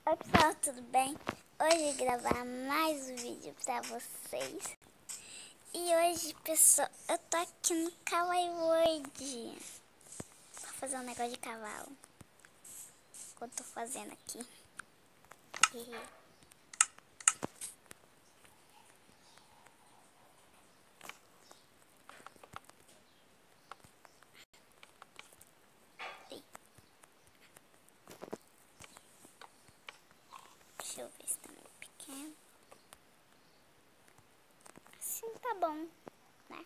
Oi pessoal, tudo bem? Hoje eu vou gravar mais um vídeo pra vocês. E hoje, pessoal, eu tô aqui no Kawaii World. Vou fazer um negócio de cavalo. Que eu tô fazendo aqui. Deixa eu ver se tá meio pequeno. Assim tá bom, né?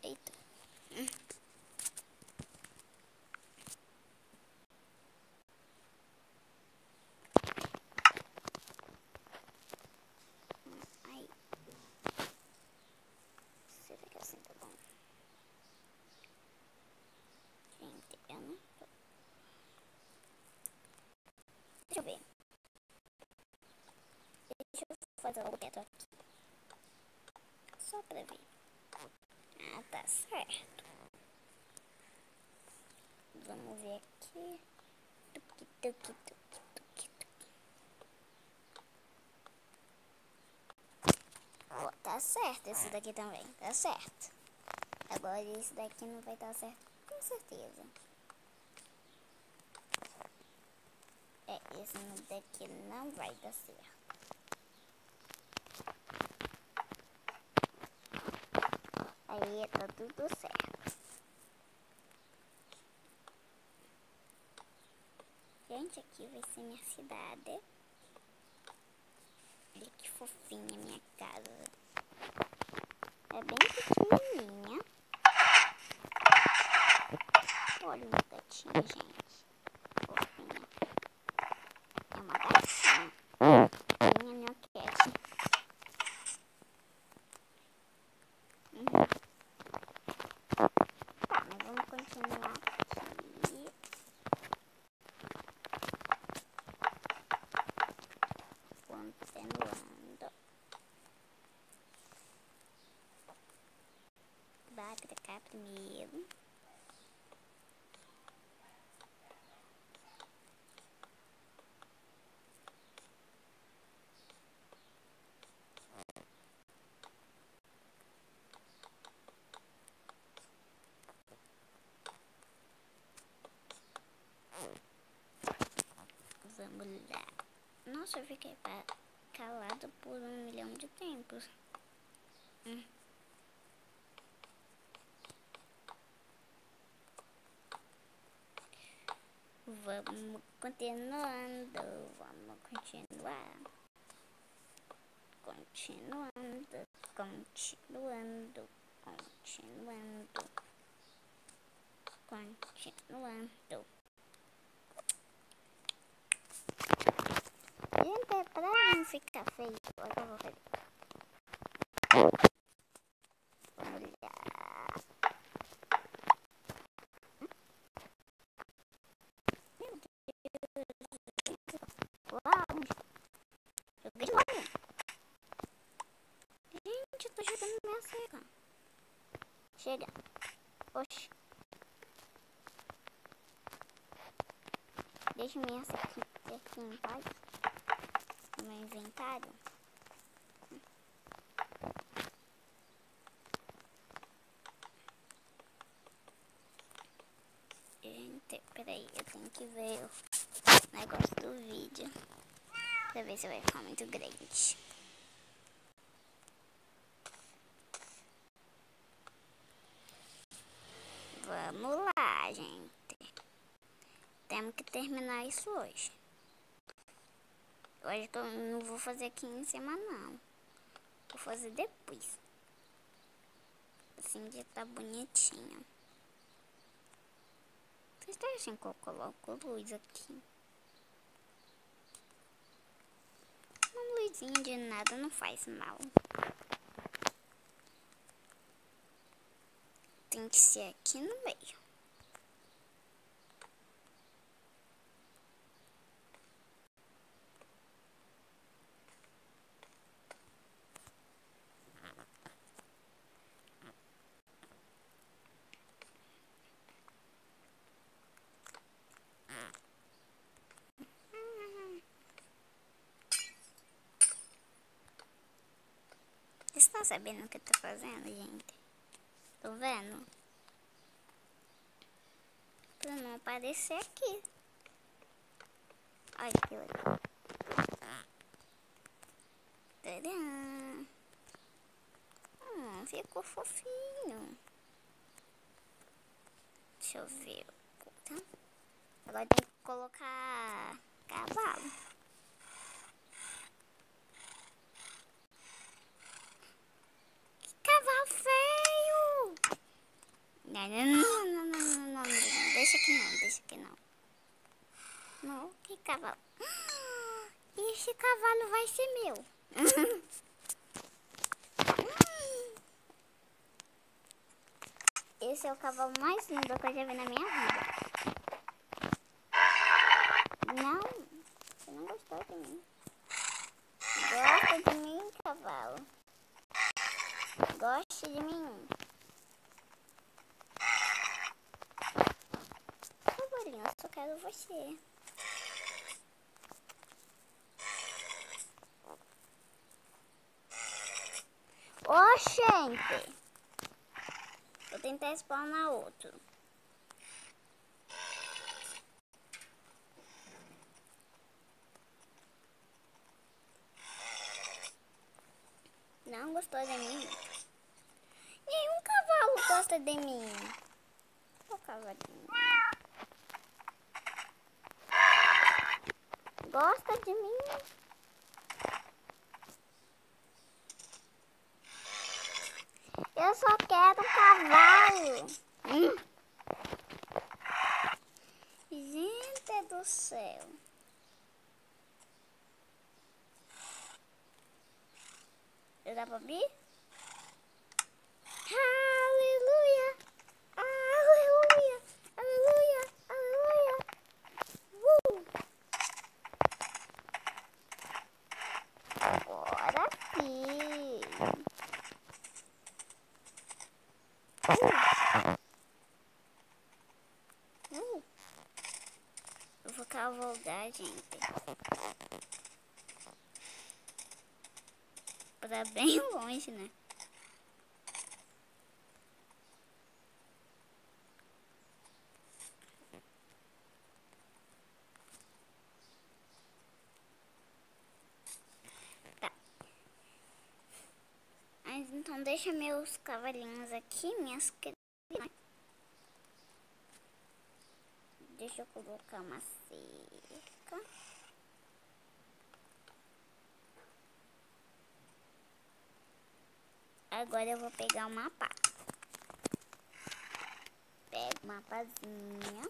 Eita. Aí. Será que assim tá bom? Gente, eu não tô. Deixa eu ver. Deixa eu fazer o teto aqui. Só pra ver. Ah, tá certo. Vamos ver aqui. Tuki, tuki, tuki, tuki, tuki. Oh, tá certo esse daqui também. Tá certo. Agora esse daqui não vai dar certo, com certeza. Esse daqui não vai dar certo. Aí tá tudo certo. Gente, aqui vai ser minha cidade. Olha que fofinha minha casa. É bem pequenininha. Olha o meu gatinho, gente. Fofinha. É uma gatinha. Minha cat. Tá, mas vamos continuar aqui. Continuando. Vai pra cá primeiro. Vamos lá. Nossa, eu fiquei calado por 1.000.000 de tempos. Vamos continuando. Vamos continuar. Continuando. Continuando. Continuando. Continuando. Gente, pra não ficar feio, olha eu vou fazer. Vamos lá. Meu Deus. Uau. Joguei logo. Gente, eu tô jogando minha seca. Chega. Oxi. Deixa minha seca aqui em paz. No meu inventário. Gente, peraí, eu tenho que ver o negócio do vídeo pra ver se vai ficar muito grande. Vamos lá, gente. Temos que terminar isso hoje. Hoje eu não vou fazer aqui em cima, não. Vou fazer depois. Assim já tá bonitinho. Vocês acham que eu coloco luz aqui? Uma luzinha de nada não faz mal. Tem que ser aqui no meio. estão sabendo o que eu tô fazendo, gente? Tô vendo? Pra não aparecer aqui. Olha que legal. Tadã! Ficou fofinho. Deixa eu ver. Tá? Agora tem que colocar cavalo. Que cavalo feio! Não, não, não, não, não, não, não. Deixa aqui não, deixa aqui não. Não, que cavalo. Esse cavalo vai ser meu. Esse é o cavalo mais lindo que eu já vi na minha vida. Não, você não gostou de mim. Gosta de mim, cavalo? Gosta de mim? Por favor, eu só quero você. Ô, gente! Vou tentar spawnar outro. Não gostou de mim? Nenhum cavalo gosta de mim. Ô, cavalinho. Gosta de mim? Eu só quero um cavalo. Gente do céu. Eu dá pra abrir? Aleluia! Aleluia! Aleluia! Aleluia! Agora sim! Eu vou cavalgar, gente. Pra bem longe, né? Tá. Mas então deixa meus cavalinhos aqui, minhas crianças. Deixa eu colocar uma cerca. Agora eu vou pegar uma pá. Pego uma pazinha.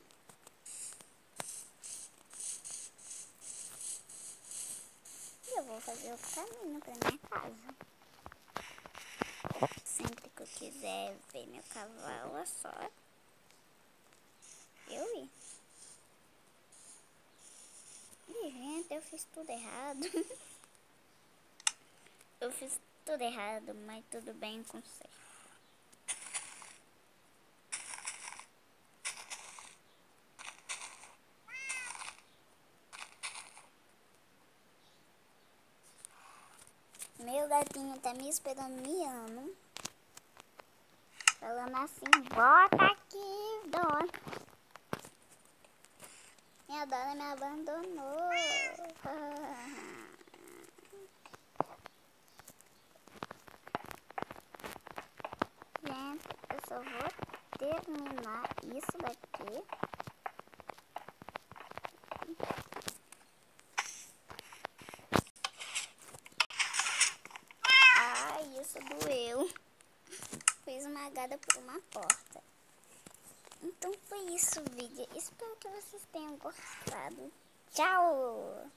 E eu vou fazer o caminho pra minha casa. Sempre que eu quiser ver meu cavalo, é só eu ir. Ih, gente, eu fiz tudo errado. Eu fiz tudo errado, mas tudo bem, conserto. Meu gatinho tá me esperando, miando. Falando assim, volta aqui, dona. Minha dona me abandonou. Gente, eu só vou terminar isso daqui. Ai, isso doeu. Fui esmagada por uma porta. Então foi isso o vídeo. Espero que vocês tenham gostado. Tchau!